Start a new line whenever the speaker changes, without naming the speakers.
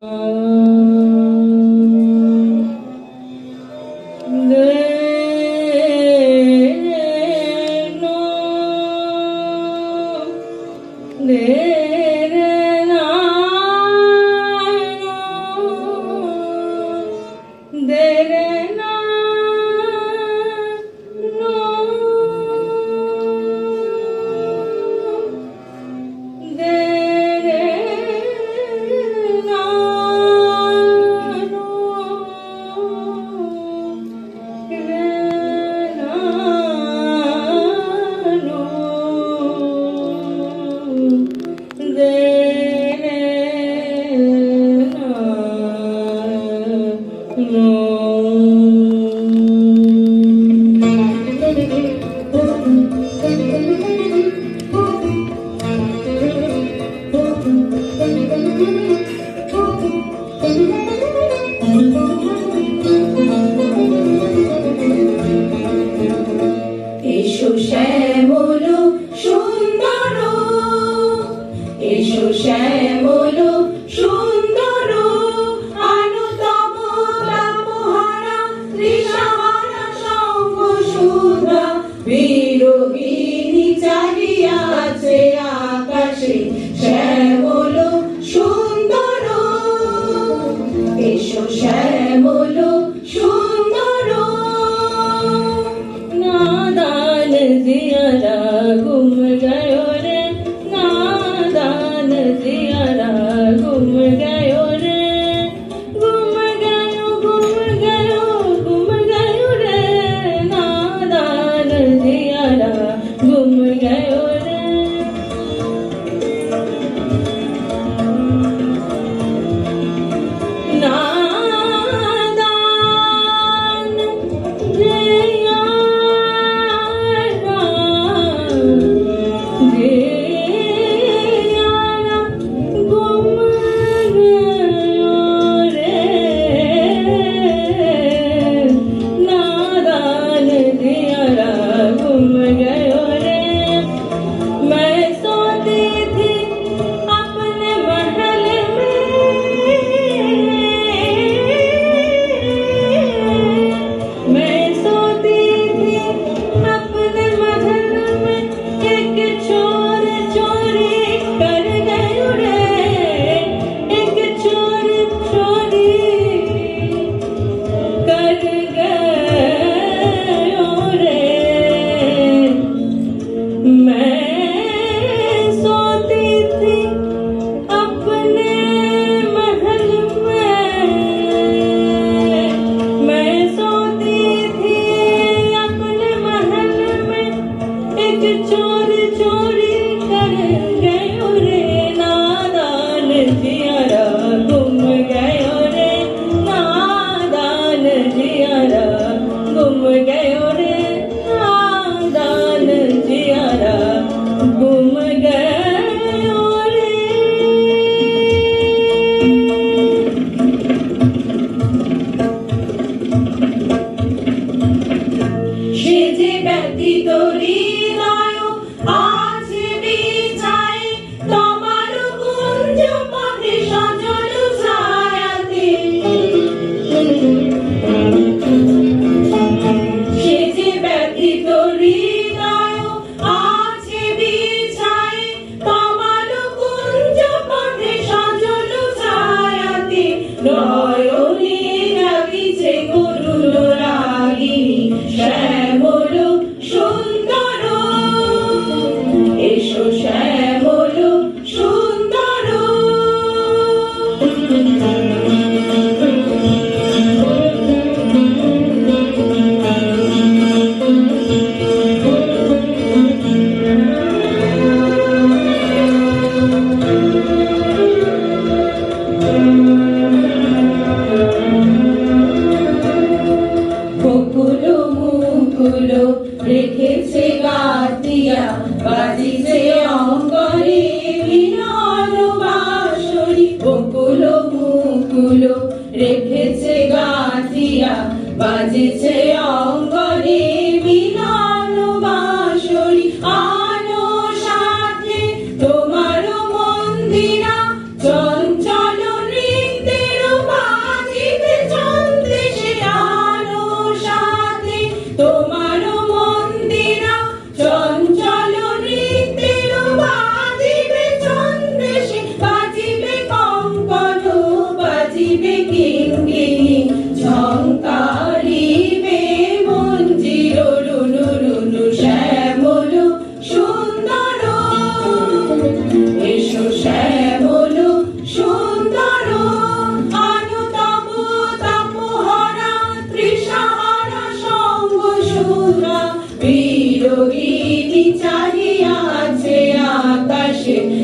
এসো শ্যামল সুন্দর, এসো শ্যামল সুন্দর, আনুতম তাপহারা তৃষাহারা শঙ্খসূধা বিরোহিণী চাহিয়া আছে আকাশে শ্যামল সুন্দর। এসো শ্যামল সুন্দর, নাদান জিয়ারা গুম গयो রে, নাদান জিয়ারা গুম গयो রে, গুম গयो গুম গयो গুম গयो রে, নাদান জিয়ারা গুম গयो রে। রেখেছে গাতিয়া বাজিছে অঙ্গনে বিনয় বাঁশরি, বকুল মুকুল রেখেছে গাতিয়া বাজিছে অঙ্গনে বিনয় বাঁশরি। আনো সাথে তোমার মন্দিরা চঞ্চল নৃত্যে আকাশে